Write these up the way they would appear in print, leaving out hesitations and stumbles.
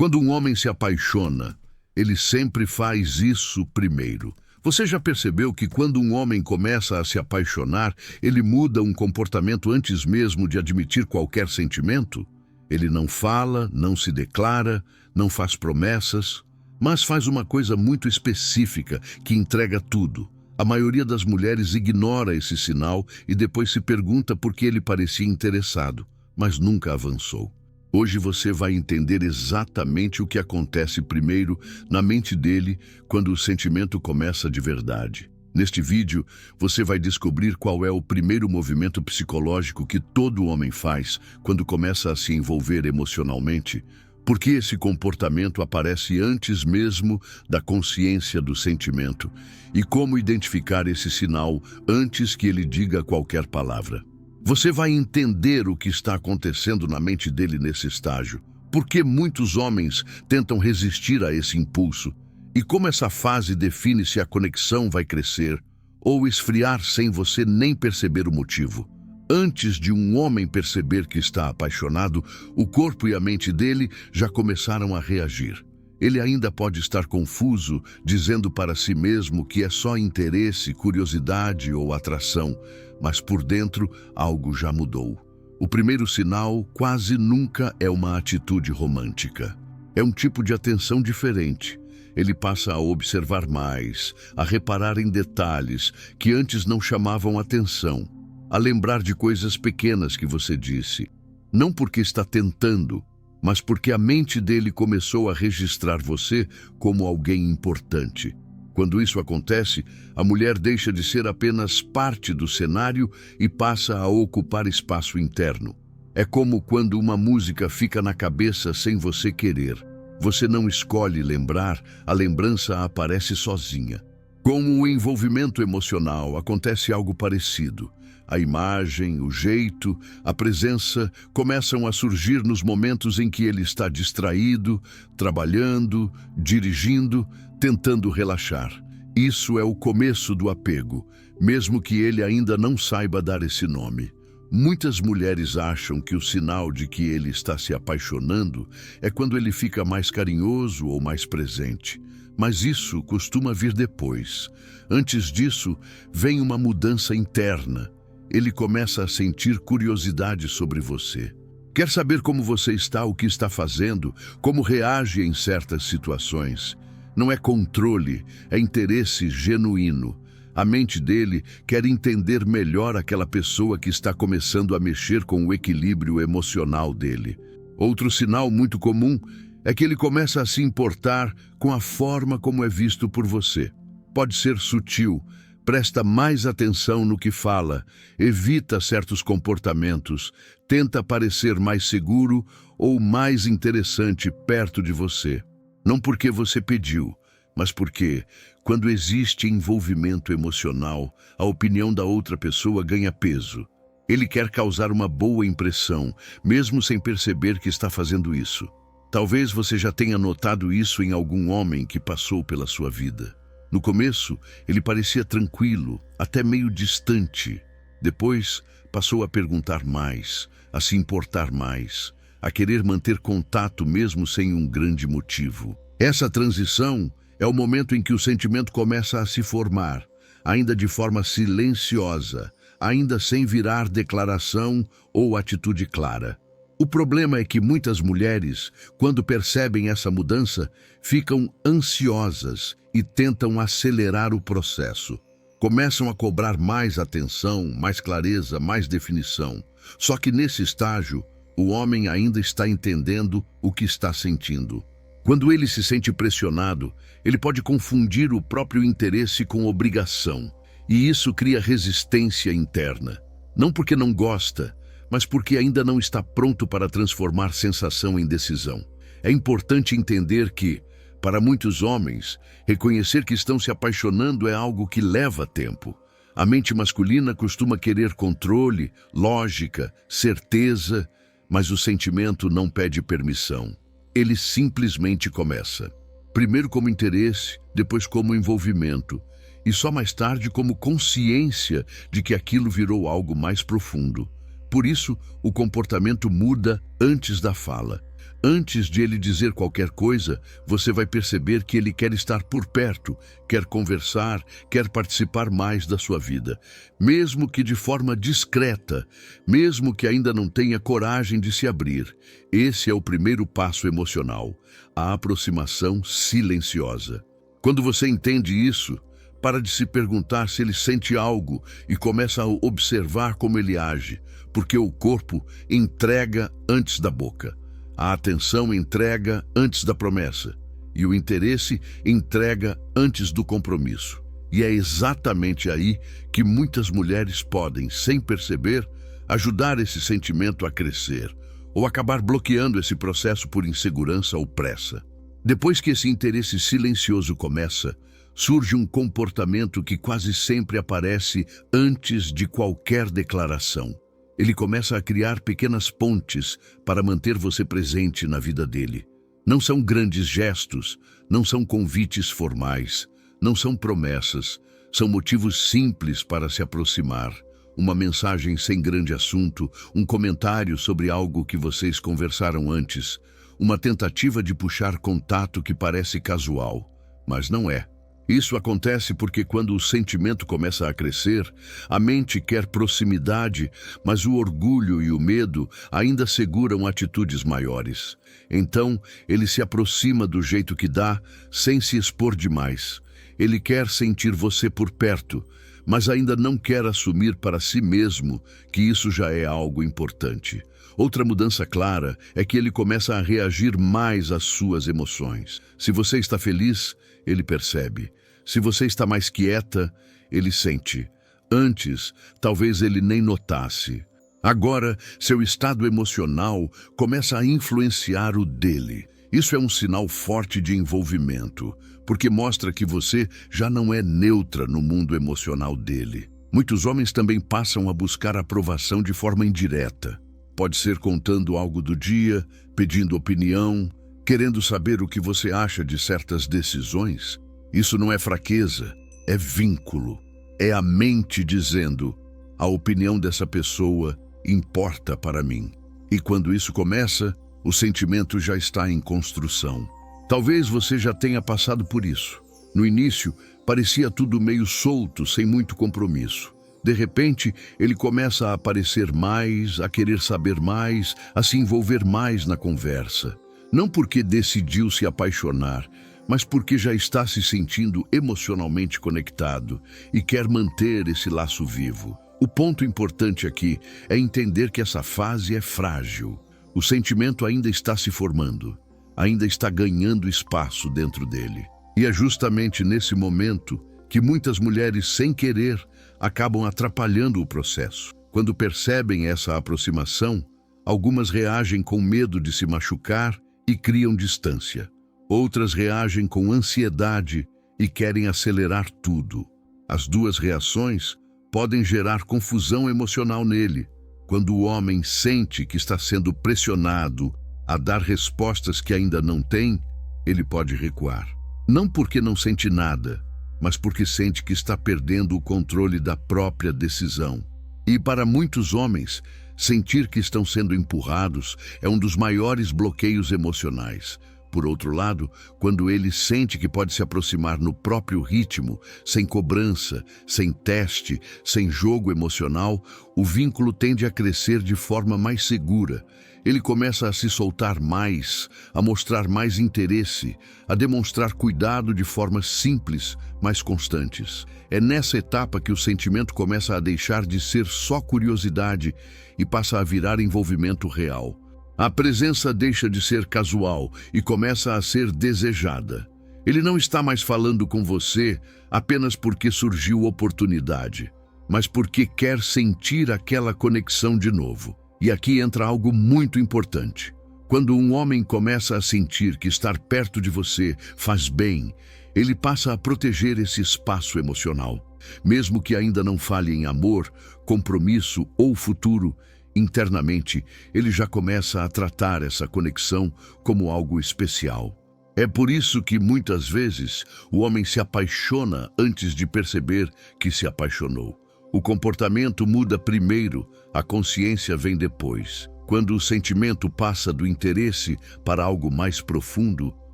Quando um homem se apaixona, ele sempre faz isso primeiro. Você já percebeu que quando um homem começa a se apaixonar, ele muda um comportamento antes mesmo de admitir qualquer sentimento? Ele não fala, não se declara, não faz promessas, mas faz uma coisa muito específica que entrega tudo. A maioria das mulheres ignora esse sinal e depois se pergunta por que ele parecia interessado, mas nunca avançou. Hoje você vai entender exatamente o que acontece primeiro na mente dele quando o sentimento começa de verdade. Neste vídeo, você vai descobrir qual é o primeiro movimento psicológico que todo homem faz quando começa a se envolver emocionalmente, por que esse comportamento aparece antes mesmo da consciência do sentimento e como identificar esse sinal antes que ele diga qualquer palavra. Você vai entender o que está acontecendo na mente dele nesse estágio, por que muitos homens tentam resistir a esse impulso e como essa fase define se a conexão vai crescer ou esfriar sem você nem perceber o motivo. Antes de um homem perceber que está apaixonado, o corpo e a mente dele já começaram a reagir. Ele ainda pode estar confuso, dizendo para si mesmo que é só interesse, curiosidade ou atração, mas por dentro algo já mudou. O primeiro sinal quase nunca é uma atitude romântica. É um tipo de atenção diferente. Ele passa a observar mais, a reparar em detalhes que antes não chamavam atenção, a lembrar de coisas pequenas que você disse, não porque está tentando, mas porque a mente dele começou a registrar você como alguém importante. Quando isso acontece, a mulher deixa de ser apenas parte do cenário e passa a ocupar espaço interno. É como quando uma música fica na cabeça sem você querer. Você não escolhe lembrar, a lembrança aparece sozinha. Com o envolvimento emocional, acontece algo parecido. A imagem, o jeito, a presença começam a surgir nos momentos em que ele está distraído, trabalhando, dirigindo, tentando relaxar. Isso é o começo do apego, mesmo que ele ainda não saiba dar esse nome. Muitas mulheres acham que o sinal de que ele está se apaixonando é quando ele fica mais carinhoso ou mais presente. Mas isso costuma vir depois. Antes disso, vem uma mudança interna. Ele começa a sentir curiosidade sobre você. Quer saber como você está, o que está fazendo, como reage em certas situações. Não é controle, é interesse genuíno. A mente dele quer entender melhor aquela pessoa que está começando a mexer com o equilíbrio emocional dele. Outro sinal muito comum é que ele começa a se importar com a forma como é visto por você. Pode ser sutil, presta mais atenção no que fala, evita certos comportamentos, tenta parecer mais seguro ou mais interessante perto de você. Não porque você pediu, mas porque, quando existe envolvimento emocional, a opinião da outra pessoa ganha peso. Ele quer causar uma boa impressão, mesmo sem perceber que está fazendo isso. Talvez você já tenha notado isso em algum homem que passou pela sua vida. No começo, ele parecia tranquilo, até meio distante. Depois, passou a perguntar mais, a se importar mais, a querer manter contato mesmo sem um grande motivo. Essa transição é o momento em que o sentimento começa a se formar, ainda de forma silenciosa, ainda sem virar declaração ou atitude clara. O problema é que muitas mulheres, quando percebem essa mudança, ficam ansiosas e tentam acelerar o processo. Começam a cobrar mais atenção, mais clareza, mais definição. Só que nesse estágio, o homem ainda está entendendo o que está sentindo. Quando ele se sente pressionado, ele pode confundir o próprio interesse com obrigação. E isso cria resistência interna. Não porque não gosta, mas porque ainda não está pronto para transformar sensação em decisão. É importante entender que, para muitos homens, reconhecer que estão se apaixonando é algo que leva tempo. A mente masculina costuma querer controle, lógica, certeza, mas o sentimento não pede permissão. Ele simplesmente começa. Primeiro como interesse, depois como envolvimento, e só mais tarde como consciência de que aquilo virou algo mais profundo. Por isso, o comportamento muda antes da fala. Antes de ele dizer qualquer coisa, você vai perceber que ele quer estar por perto, quer conversar, quer participar mais da sua vida, mesmo que de forma discreta, mesmo que ainda não tenha coragem de se abrir. Esse é o primeiro passo emocional, a aproximação silenciosa. Quando você entende isso, para de se perguntar se ele sente algo e começa a observar como ele age, porque o corpo entrega antes da boca. A atenção entrega antes da promessa, e o interesse entrega antes do compromisso. E é exatamente aí que muitas mulheres podem, sem perceber, ajudar esse sentimento a crescer, ou acabar bloqueando esse processo por insegurança ou pressa. Depois que esse interesse silencioso começa, surge um comportamento que quase sempre aparece antes de qualquer declaração. Ele começa a criar pequenas pontes para manter você presente na vida dele. Não são grandes gestos, não são convites formais, não são promessas, são motivos simples para se aproximar. Uma mensagem sem grande assunto, um comentário sobre algo que vocês conversaram antes, uma tentativa de puxar contato que parece casual, mas não é. Isso acontece porque quando o sentimento começa a crescer, a mente quer proximidade, mas o orgulho e o medo ainda seguram atitudes maiores. Então, ele se aproxima do jeito que dá, sem se expor demais. Ele quer sentir você por perto, mas ainda não quer assumir para si mesmo que isso já é algo importante. Outra mudança clara é que ele começa a reagir mais às suas emoções. Se você está feliz, ele percebe. Se você está mais quieta, ele sente. Antes, talvez ele nem notasse. Agora, seu estado emocional começa a influenciar o dele. Isso é um sinal forte de envolvimento, porque mostra que você já não é neutra no mundo emocional dele. Muitos homens também passam a buscar aprovação de forma indireta. Pode ser contando algo do dia, pedindo opinião, querendo saber o que você acha de certas decisões. Isso não é fraqueza, é vínculo. É a mente dizendo: a opinião dessa pessoa importa para mim. E quando isso começa, o sentimento já está em construção. Talvez você já tenha passado por isso. No início, parecia tudo meio solto, sem muito compromisso. De repente, ele começa a aparecer mais, a querer saber mais, a se envolver mais na conversa. Não porque decidiu se apaixonar, mas porque já está se sentindo emocionalmente conectado e quer manter esse laço vivo. O ponto importante aqui é entender que essa fase é frágil. O sentimento ainda está se formando, ainda está ganhando espaço dentro dele. E é justamente nesse momento que muitas mulheres, sem querer, acabam atrapalhando o processo. Quando percebem essa aproximação, algumas reagem com medo de se machucar e criam distância. Outras reagem com ansiedade e querem acelerar tudo. As duas reações podem gerar confusão emocional nele. Quando o homem sente que está sendo pressionado a dar respostas que ainda não tem, ele pode recuar. Não porque não sente nada, mas porque sente que está perdendo o controle da própria decisão. E para muitos homens, sentir que estão sendo empurrados é um dos maiores bloqueios emocionais. Por outro lado, quando ele sente que pode se aproximar no próprio ritmo, sem cobrança, sem teste, sem jogo emocional, o vínculo tende a crescer de forma mais segura. Ele começa a se soltar mais, a mostrar mais interesse, a demonstrar cuidado de formas simples, mas constantes. É nessa etapa que o sentimento começa a deixar de ser só curiosidade e passa a virar envolvimento real. A presença deixa de ser casual e começa a ser desejada. Ele não está mais falando com você apenas porque surgiu oportunidade, mas porque quer sentir aquela conexão de novo. E aqui entra algo muito importante. Quando um homem começa a sentir que estar perto de você faz bem, ele passa a proteger esse espaço emocional. Mesmo que ainda não fale em amor, compromisso ou futuro, internamente, ele já começa a tratar essa conexão como algo especial. É por isso que, muitas vezes, o homem se apaixona antes de perceber que se apaixonou. O comportamento muda primeiro, a consciência vem depois. Quando o sentimento passa do interesse para algo mais profundo,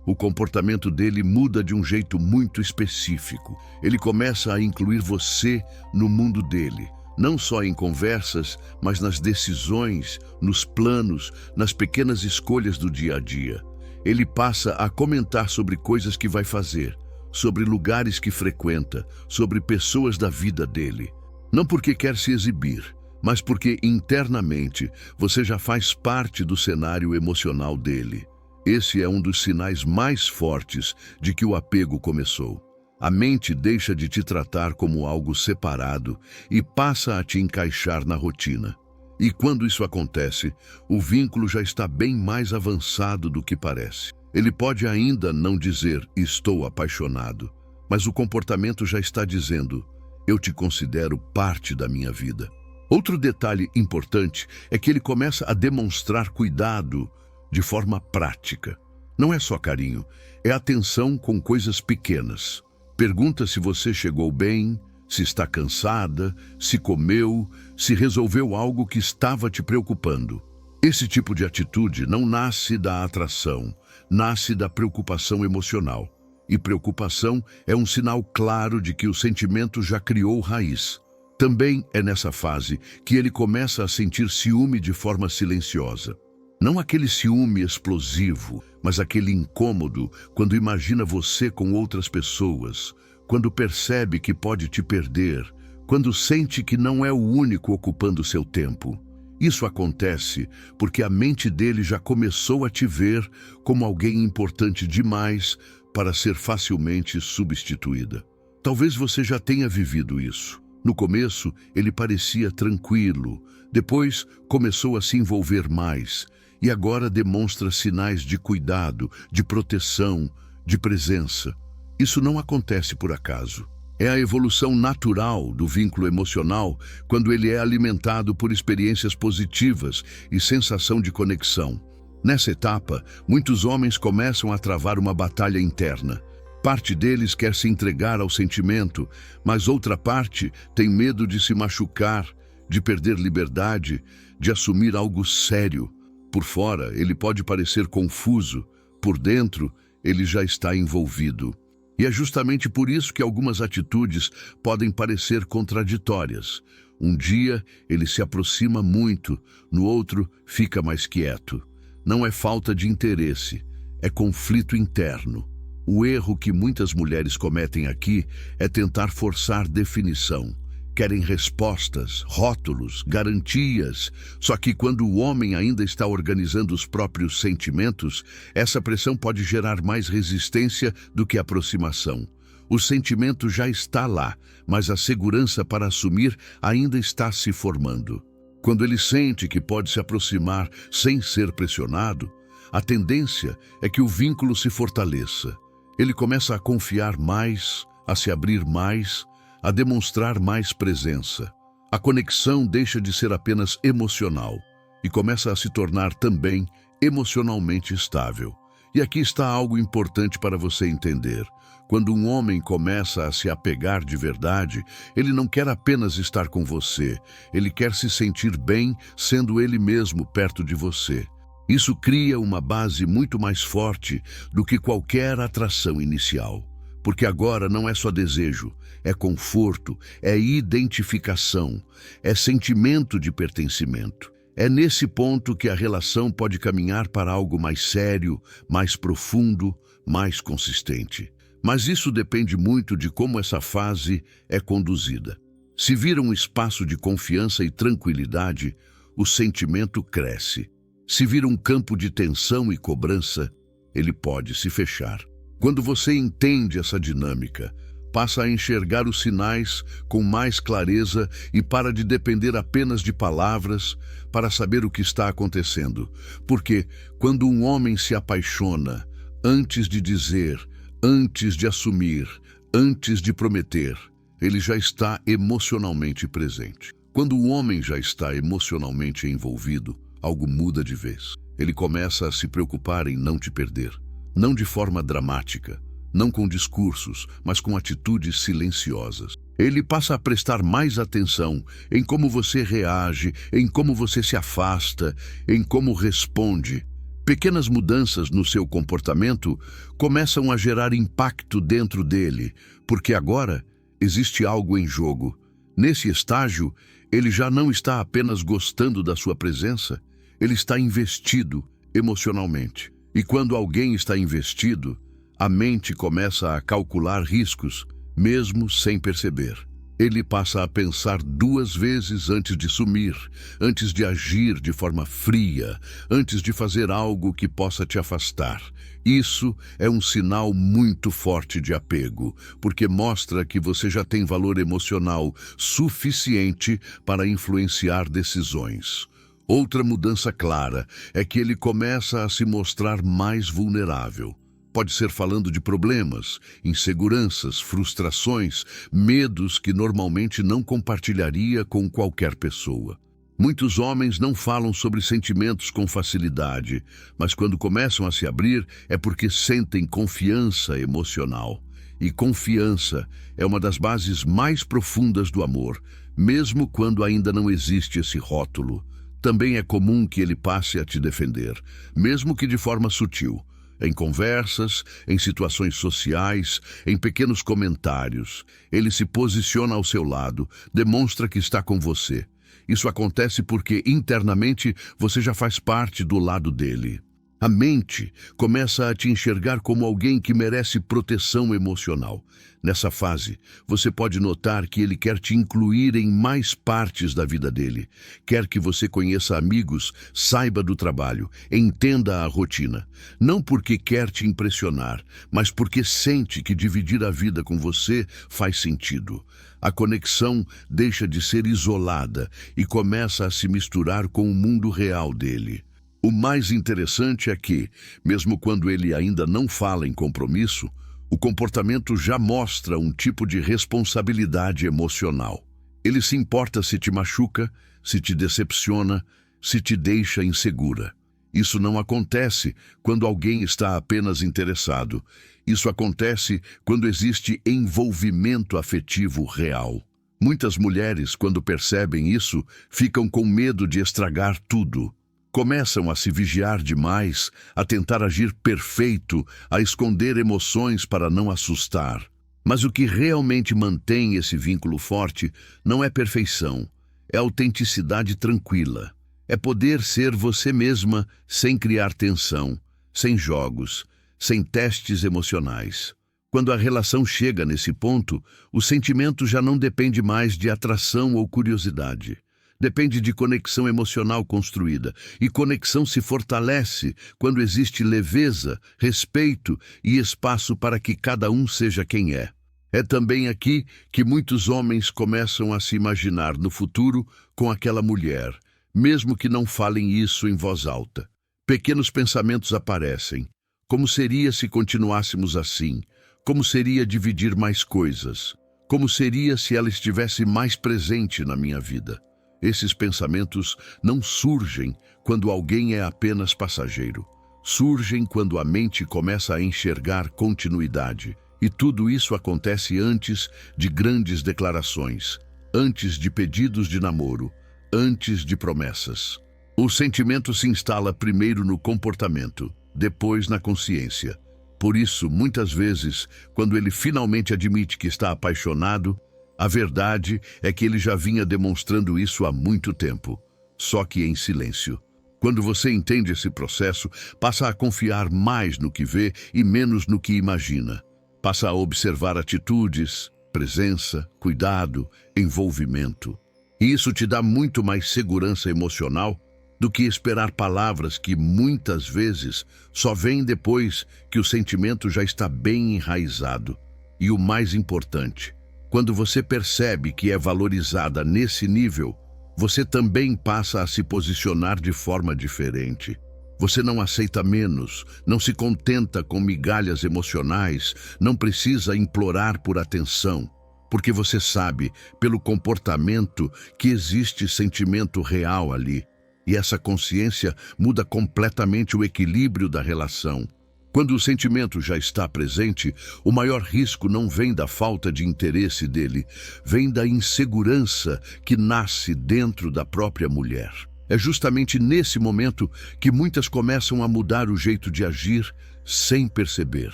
o comportamento dele muda de um jeito muito específico. Ele começa a incluir você no mundo dele, não só em conversas, mas nas decisões, nos planos, nas pequenas escolhas do dia a dia. Ele passa a comentar sobre coisas que vai fazer, sobre lugares que frequenta, sobre pessoas da vida dele. Não porque quer se exibir, mas porque internamente você já faz parte do cenário emocional dele. Esse é um dos sinais mais fortes de que o apego começou. A mente deixa de te tratar como algo separado e passa a te encaixar na rotina. E quando isso acontece, o vínculo já está bem mais avançado do que parece. Ele pode ainda não dizer "estou apaixonado", mas o comportamento já está dizendo "eu te considero parte da minha vida". Outro detalhe importante é que ele começa a demonstrar cuidado de forma prática. Não é só carinho, é atenção com coisas pequenas. Pergunta se você chegou bem, se está cansada, se comeu, se resolveu algo que estava te preocupando. Esse tipo de atitude não nasce da atração, nasce da preocupação emocional. E preocupação é um sinal claro de que o sentimento já criou raiz. Também é nessa fase que ele começa a sentir ciúme de forma silenciosa. Não aquele ciúme explosivo, mas aquele incômodo quando imagina você com outras pessoas, quando percebe que pode te perder, quando sente que não é o único ocupando seu tempo. Isso acontece porque a mente dele já começou a te ver como alguém importante demais para ser facilmente substituída. Talvez você já tenha vivido isso. No começo, ele parecia tranquilo, depois começou a se envolver mais e agora demonstra sinais de cuidado, de proteção, de presença. Isso não acontece por acaso. É a evolução natural do vínculo emocional quando ele é alimentado por experiências positivas e sensação de conexão. Nessa etapa, muitos homens começam a travar uma batalha interna. Parte deles quer se entregar ao sentimento, mas outra parte tem medo de se machucar, de perder liberdade, de assumir algo sério. Por fora, ele pode parecer confuso, por dentro, ele já está envolvido. E é justamente por isso que algumas atitudes podem parecer contraditórias. Um dia, ele se aproxima muito, no outro, fica mais quieto. Não é falta de interesse, é conflito interno. O erro que muitas mulheres cometem aqui é tentar forçar definição. Querem respostas, rótulos, garantias. Só que quando o homem ainda está organizando os próprios sentimentos, essa pressão pode gerar mais resistência do que aproximação. O sentimento já está lá, mas a segurança para assumir ainda está se formando. Quando ele sente que pode se aproximar sem ser pressionado, a tendência é que o vínculo se fortaleça. Ele começa a confiar mais, a se abrir mais, a demonstrar mais presença. A conexão deixa de ser apenas emocional e começa a se tornar também emocionalmente estável. E aqui está algo importante para você entender. Quando um homem começa a se apegar de verdade, ele não quer apenas estar com você, ele quer se sentir bem sendo ele mesmo perto de você. Isso cria uma base muito mais forte do que qualquer atração inicial. Porque agora não é só desejo, é conforto, é identificação, é sentimento de pertencimento. É nesse ponto que a relação pode caminhar para algo mais sério, mais profundo, mais consistente. Mas isso depende muito de como essa fase é conduzida. Se vira um espaço de confiança e tranquilidade, o sentimento cresce. Se vira um campo de tensão e cobrança, ele pode se fechar. Quando você entende essa dinâmica, passa a enxergar os sinais com mais clareza e para de depender apenas de palavras para saber o que está acontecendo. Porque quando um homem se apaixona, antes de dizer, antes de assumir, antes de prometer, ele já está emocionalmente presente. Quando o homem já está emocionalmente envolvido, algo muda de vez. Ele começa a se preocupar em não te perder. Não de forma dramática, não com discursos, mas com atitudes silenciosas. Ele passa a prestar mais atenção em como você reage, em como você se afasta, em como responde. Pequenas mudanças no seu comportamento começam a gerar impacto dentro dele, porque agora existe algo em jogo. Nesse estágio, ele já não está apenas gostando da sua presença, ele está investido emocionalmente. E quando alguém está investido, a mente começa a calcular riscos, mesmo sem perceber. Ele passa a pensar 2 vezes antes de sumir, antes de agir de forma fria, antes de fazer algo que possa te afastar. Isso é um sinal muito forte de apego, porque mostra que você já tem valor emocional suficiente para influenciar decisões. Outra mudança clara é que ele começa a se mostrar mais vulnerável. Pode ser falando de problemas, inseguranças, frustrações, medos que normalmente não compartilharia com qualquer pessoa. Muitos homens não falam sobre sentimentos com facilidade, mas quando começam a se abrir é porque sentem confiança emocional. E confiança é uma das bases mais profundas do amor, mesmo quando ainda não existe esse rótulo. Também é comum que ele passe a te defender, mesmo que de forma sutil. Em conversas, em situações sociais, em pequenos comentários. Ele se posiciona ao seu lado, demonstra que está com você. Isso acontece porque, internamente, você já faz parte do lado dele. A mente começa a te enxergar como alguém que merece proteção emocional. Nessa fase, você pode notar que ele quer te incluir em mais partes da vida dele. Quer que você conheça amigos, saiba do trabalho, entenda a rotina. Não porque quer te impressionar, mas porque sente que dividir a vida com você faz sentido. A conexão deixa de ser isolada e começa a se misturar com o mundo real dele. O mais interessante é que, mesmo quando ele ainda não fala em compromisso, o comportamento já mostra um tipo de responsabilidade emocional. Ele se importa se te machuca, se te decepciona, se te deixa insegura. Isso não acontece quando alguém está apenas interessado. Isso acontece quando existe envolvimento afetivo real. Muitas mulheres, quando percebem isso, ficam com medo de estragar tudo. Começam a se vigiar demais, a tentar agir perfeito, a esconder emoções para não assustar. Mas o que realmente mantém esse vínculo forte não é perfeição, é autenticidade tranquila. É poder ser você mesma sem criar tensão, sem jogos, sem testes emocionais. Quando a relação chega nesse ponto, o sentimento já não depende mais de atração ou curiosidade. Depende de conexão emocional construída, e conexão se fortalece quando existe leveza, respeito e espaço para que cada um seja quem é. É também aqui que muitos homens começam a se imaginar no futuro com aquela mulher, mesmo que não falem isso em voz alta. Pequenos pensamentos aparecem. Como seria se continuássemos assim? Como seria dividir mais coisas? Como seria se ela estivesse mais presente na minha vida? Esses pensamentos não surgem quando alguém é apenas passageiro. Surgem quando a mente começa a enxergar continuidade. E tudo isso acontece antes de grandes declarações, antes de pedidos de namoro, antes de promessas. O sentimento se instala primeiro no comportamento, depois na consciência. Por isso, muitas vezes, quando ele finalmente admite que está apaixonado, a verdade é que ele já vinha demonstrando isso há muito tempo, só que em silêncio. Quando você entende esse processo, passa a confiar mais no que vê e menos no que imagina. Passa a observar atitudes, presença, cuidado, envolvimento. E isso te dá muito mais segurança emocional do que esperar palavras que muitas vezes só vêm depois que o sentimento já está bem enraizado. E o mais importante, quando você percebe que é valorizada nesse nível, você também passa a se posicionar de forma diferente. Você não aceita menos, não se contenta com migalhas emocionais, não precisa implorar por atenção, porque você sabe, pelo comportamento, que existe sentimento real ali. E essa consciência muda completamente o equilíbrio da relação. Quando o sentimento já está presente, o maior risco não vem da falta de interesse dele, vem da insegurança que nasce dentro da própria mulher. É justamente nesse momento que muitas começam a mudar o jeito de agir sem perceber.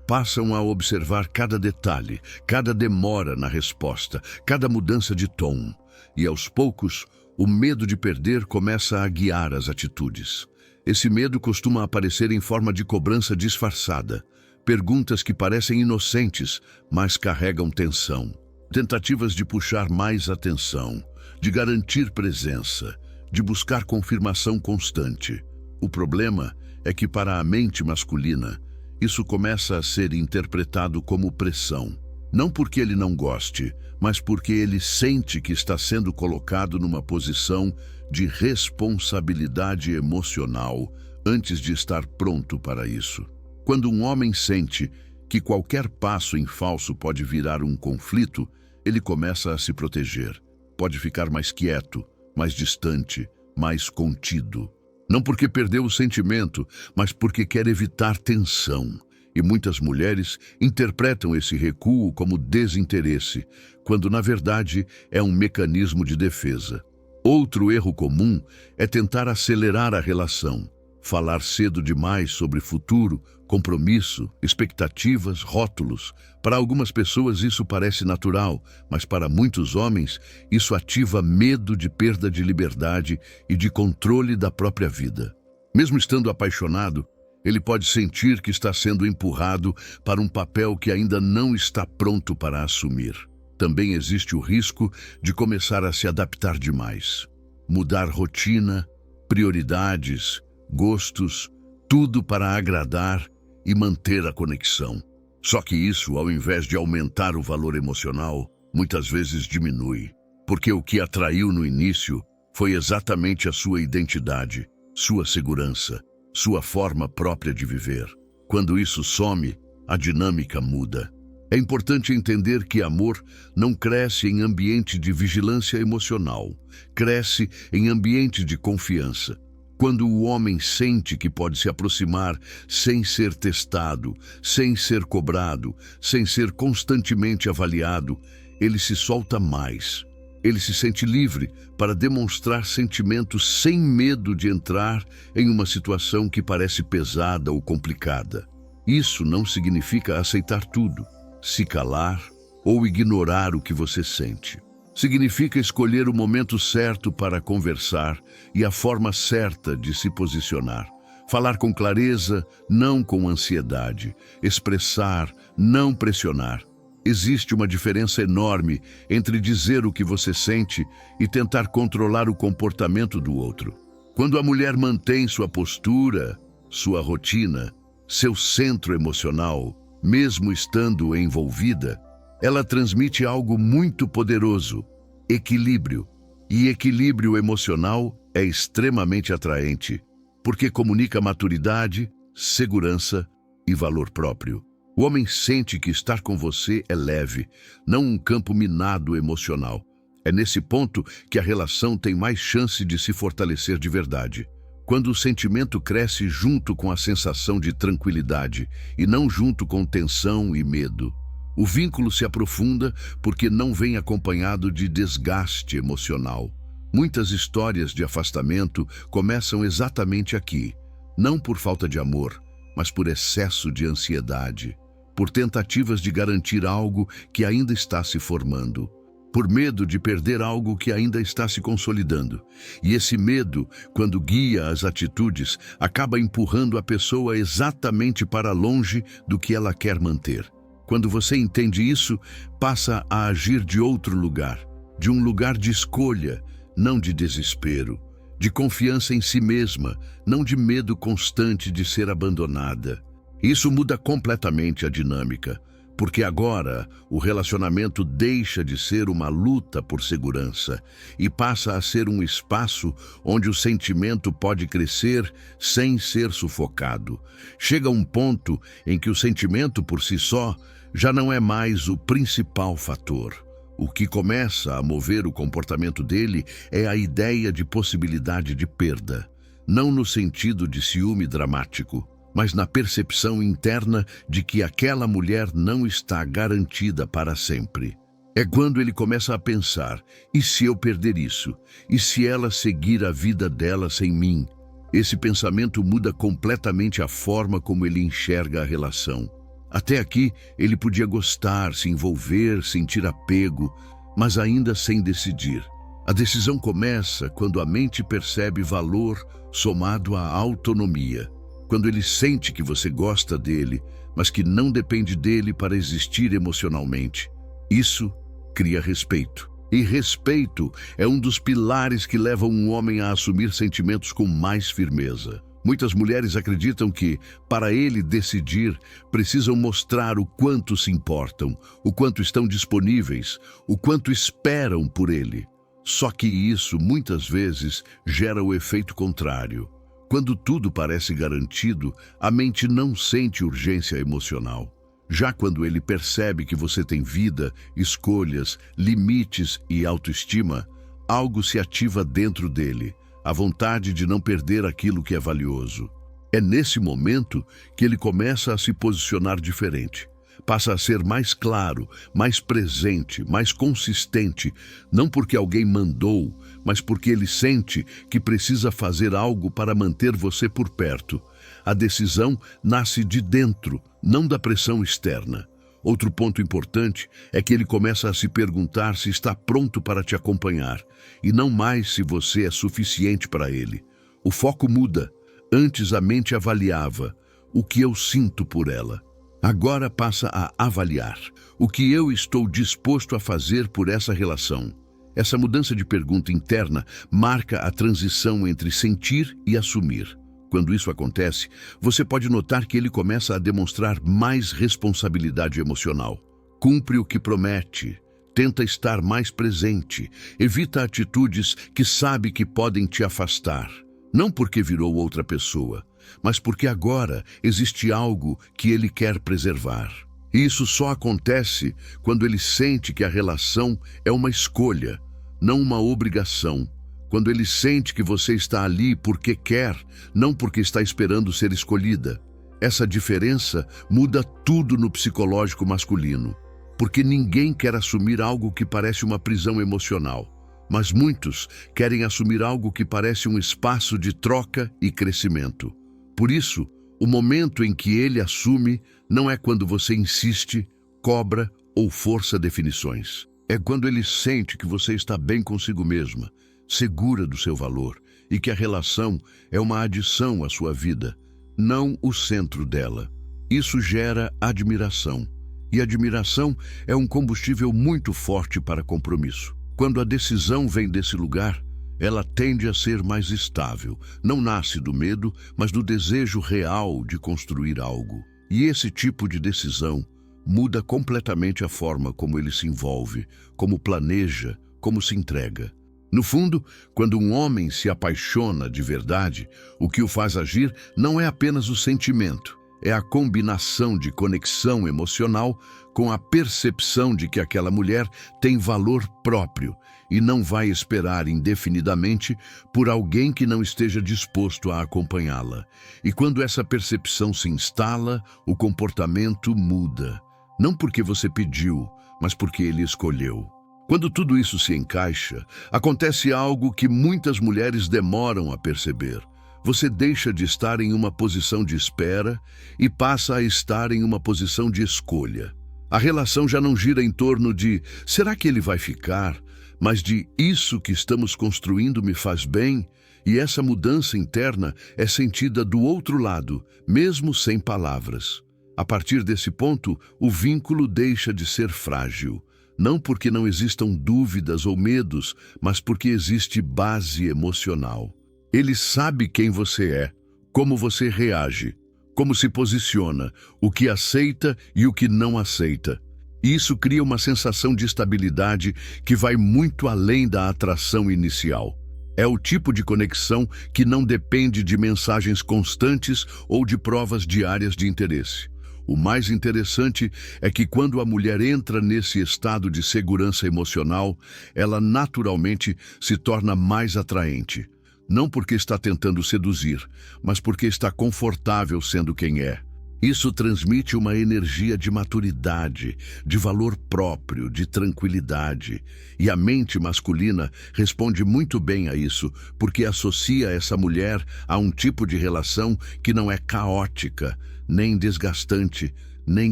Passam a observar cada detalhe, cada demora na resposta, cada mudança de tom. E aos poucos, o medo de perder começa a guiar as atitudes. Esse medo costuma aparecer em forma de cobrança disfarçada, perguntas que parecem inocentes, mas carregam tensão, tentativas de puxar mais atenção, de garantir presença, de buscar confirmação constante. O problema é que para a mente masculina, isso começa a ser interpretado como pressão. Não porque ele não goste, mas porque ele sente que está sendo colocado numa posição de responsabilidade emocional antes de estar pronto para isso. Quando um homem sente que qualquer passo em falso pode virar um conflito, ele começa a se proteger. Pode ficar mais quieto, mais distante, mais contido. Não porque perdeu o sentimento, mas porque quer evitar tensão. E muitas mulheres interpretam esse recuo como desinteresse, quando na verdade é um mecanismo de defesa. Outro erro comum é tentar acelerar a relação, falar cedo demais sobre futuro, compromisso, expectativas, rótulos. Para algumas pessoas isso parece natural, mas para muitos homens isso ativa medo de perda de liberdade e de controle da própria vida. Mesmo estando apaixonado, ele pode sentir que está sendo empurrado para um papel que ainda não está pronto para assumir. Também existe o risco de começar a se adaptar demais. Mudar rotina, prioridades, gostos, tudo para agradar e manter a conexão. Só que isso, ao invés de aumentar o valor emocional, muitas vezes diminui. Porque o que atraiu no início foi exatamente a sua identidade, sua segurança, sua forma própria de viver. Quando isso some, a dinâmica muda. É importante entender que amor não cresce em ambiente de vigilância emocional, cresce em ambiente de confiança. Quando o homem sente que pode se aproximar sem ser testado, sem ser cobrado, sem ser constantemente avaliado, ele se solta mais. Ele se sente livre para demonstrar sentimentos sem medo de entrar em uma situação que parece pesada ou complicada. Isso não significa aceitar tudo, se calar ou ignorar o que você sente. Significa escolher o momento certo para conversar e a forma certa de se posicionar. Falar com clareza, não com ansiedade. Expressar, não pressionar. Existe uma diferença enorme entre dizer o que você sente e tentar controlar o comportamento do outro. Quando a mulher mantém sua postura, sua rotina, seu centro emocional, mesmo estando envolvida, ela transmite algo muito poderoso: equilíbrio. E equilíbrio emocional é extremamente atraente, porque comunica maturidade, segurança e valor próprio. O homem sente que estar com você é leve, não um campo minado emocional. É nesse ponto que a relação tem mais chance de se fortalecer de verdade. Quando o sentimento cresce junto com a sensação de tranquilidade e não junto com tensão e medo. O vínculo se aprofunda porque não vem acompanhado de desgaste emocional. Muitas histórias de afastamento começam exatamente aqui, não por falta de amor, mas por excesso de ansiedade, por tentativas de garantir algo que ainda está se formando, por medo de perder algo que ainda está se consolidando. E esse medo, quando guia as atitudes, acaba empurrando a pessoa exatamente para longe do que ela quer manter. Quando você entende isso, passa a agir de outro lugar, de um lugar de escolha, não de desespero, de confiança em si mesma, não de medo constante de ser abandonada. Isso muda completamente a dinâmica, porque agora o relacionamento deixa de ser uma luta por segurança e passa a ser um espaço onde o sentimento pode crescer sem ser sufocado. Chega um ponto em que o sentimento por si só já não é mais o principal fator. O que começa a mover o comportamento dele é a ideia de possibilidade de perda, não no sentido de ciúme dramático, mas na percepção interna de que aquela mulher não está garantida para sempre. É quando ele começa a pensar: e se eu perder isso? E se ela seguir a vida dela sem mim? Esse pensamento muda completamente a forma como ele enxerga a relação. Até aqui, ele podia gostar, se envolver, sentir apego, mas ainda sem decidir. A decisão começa quando a mente percebe valor somado à autonomia. Quando ele sente que você gosta dele, mas que não depende dele para existir emocionalmente. Isso cria respeito. E respeito é um dos pilares que levam um homem a assumir sentimentos com mais firmeza. Muitas mulheres acreditam que, para ele decidir, precisam mostrar o quanto se importam, o quanto estão disponíveis, o quanto esperam por ele. Só que isso, muitas vezes, gera o efeito contrário. Quando tudo parece garantido, a mente não sente urgência emocional. Já quando ele percebe que você tem vida, escolhas, limites e autoestima, algo se ativa dentro dele, a vontade de não perder aquilo que é valioso. É nesse momento que ele começa a se posicionar diferente. Passa a ser mais claro, mais presente, mais consistente, não porque alguém mandou, mas porque ele sente que precisa fazer algo para manter você por perto. A decisão nasce de dentro, não da pressão externa. Outro ponto importante é que ele começa a se perguntar se está pronto para te acompanhar, e não mais se você é suficiente para ele. O foco muda. Antes a mente avaliava o que eu sinto por ela. Agora passa a avaliar o que eu estou disposto a fazer por essa relação. Essa mudança de pergunta interna marca a transição entre sentir e assumir. Quando isso acontece, você pode notar que ele começa a demonstrar mais responsabilidade emocional. Cumpre o que promete, tenta estar mais presente, evita atitudes que sabe que podem te afastar. Não porque virou outra pessoa, mas porque agora existe algo que ele quer preservar. E isso só acontece quando ele sente que a relação é uma escolha, não uma obrigação. Quando ele sente que você está ali porque quer, não porque está esperando ser escolhida. Essa diferença muda tudo no psicológico masculino, porque ninguém quer assumir algo que parece uma prisão emocional, mas muitos querem assumir algo que parece um espaço de troca e crescimento. Por isso, o momento em que ele assume não é quando você insiste, cobra ou força definições. É quando ele sente que você está bem consigo mesma, segura do seu valor e que a relação é uma adição à sua vida, não o centro dela. Isso gera admiração. E admiração é um combustível muito forte para compromisso. Quando a decisão vem desse lugar, ela tende a ser mais estável. Não nasce do medo, mas do desejo real de construir algo. E esse tipo de decisão muda completamente a forma como ele se envolve, como planeja, como se entrega. No fundo, quando um homem se apaixona de verdade, o que o faz agir não é apenas o sentimento, é a combinação de conexão emocional com a percepção de que aquela mulher tem valor próprio e não vai esperar indefinidamente por alguém que não esteja disposto a acompanhá-la. E quando essa percepção se instala, o comportamento muda. Não porque você pediu, mas porque ele escolheu. Quando tudo isso se encaixa, acontece algo que muitas mulheres demoram a perceber. Você deixa de estar em uma posição de espera e passa a estar em uma posição de escolha. A relação já não gira em torno de "será que ele vai ficar?", mas de "isso que estamos construindo me faz bem?", e essa mudança interna é sentida do outro lado, mesmo sem palavras. A partir desse ponto, o vínculo deixa de ser frágil. Não porque não existam dúvidas ou medos, mas porque existe base emocional. Ele sabe quem você é, como você reage, como se posiciona, o que aceita e o que não aceita. Isso cria uma sensação de estabilidade que vai muito além da atração inicial. É o tipo de conexão que não depende de mensagens constantes ou de provas diárias de interesse. O mais interessante é que quando a mulher entra nesse estado de segurança emocional, ela naturalmente se torna mais atraente. Não porque está tentando seduzir, mas porque está confortável sendo quem é. Isso transmite uma energia de maturidade, de valor próprio, de tranquilidade. E a mente masculina responde muito bem a isso, porque associa essa mulher a um tipo de relação que não é caótica, nem desgastante, nem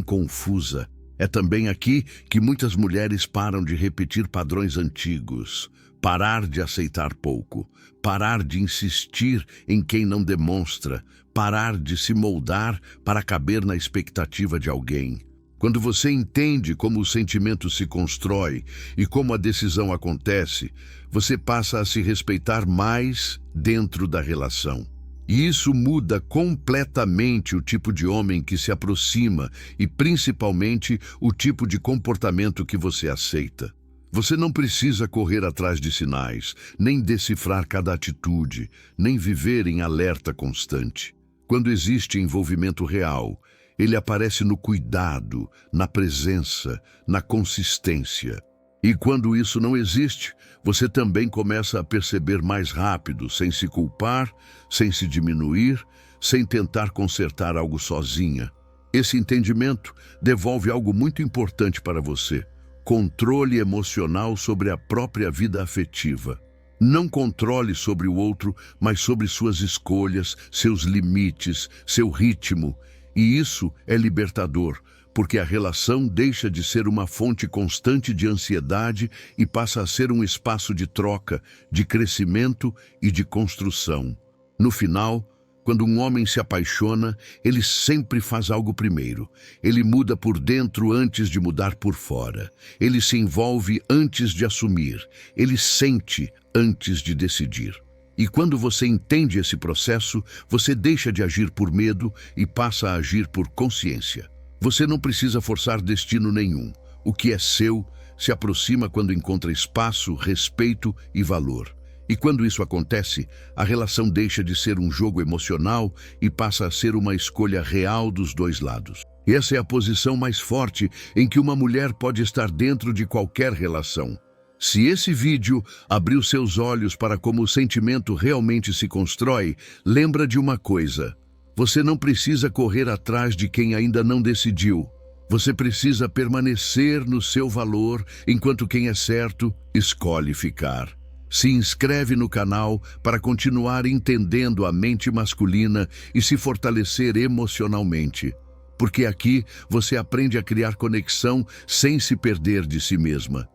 confusa. É também aqui que muitas mulheres param de repetir padrões antigos, parar de aceitar pouco, parar de insistir em quem não demonstra, parar de se moldar para caber na expectativa de alguém. Quando você entende como o sentimento se constrói e como a decisão acontece, você passa a se respeitar mais dentro da relação. E isso muda completamente o tipo de homem que se aproxima e principalmente o tipo de comportamento que você aceita. Você não precisa correr atrás de sinais, nem decifrar cada atitude, nem viver em alerta constante. Quando existe envolvimento real, ele aparece no cuidado, na presença, na consistência. E quando isso não existe, você também começa a perceber mais rápido, sem se culpar, sem se diminuir, sem tentar consertar algo sozinha. Esse entendimento devolve algo muito importante para você: controle emocional sobre a própria vida afetiva. Não controle sobre o outro, mas sobre suas escolhas, seus limites, seu ritmo. E isso é libertador, porque a relação deixa de ser uma fonte constante de ansiedade e passa a ser um espaço de troca, de crescimento e de construção. No final, quando um homem se apaixona, ele sempre faz algo primeiro. Ele muda por dentro antes de mudar por fora. Ele se envolve antes de assumir. Ele sente antes de decidir. E quando você entende esse processo, você deixa de agir por medo e passa a agir por consciência. Você não precisa forçar destino nenhum. O que é seu se aproxima quando encontra espaço, respeito e valor. E quando isso acontece, a relação deixa de ser um jogo emocional e passa a ser uma escolha real dos dois lados. E essa é a posição mais forte em que uma mulher pode estar dentro de qualquer relação. Se esse vídeo abriu seus olhos para como o sentimento realmente se constrói, lembra de uma coisa: você não precisa correr atrás de quem ainda não decidiu. Você precisa permanecer no seu valor, enquanto quem é certo escolhe ficar. Se inscreve no canal para continuar entendendo a mente masculina e se fortalecer emocionalmente. Porque aqui você aprende a criar conexão sem se perder de si mesma.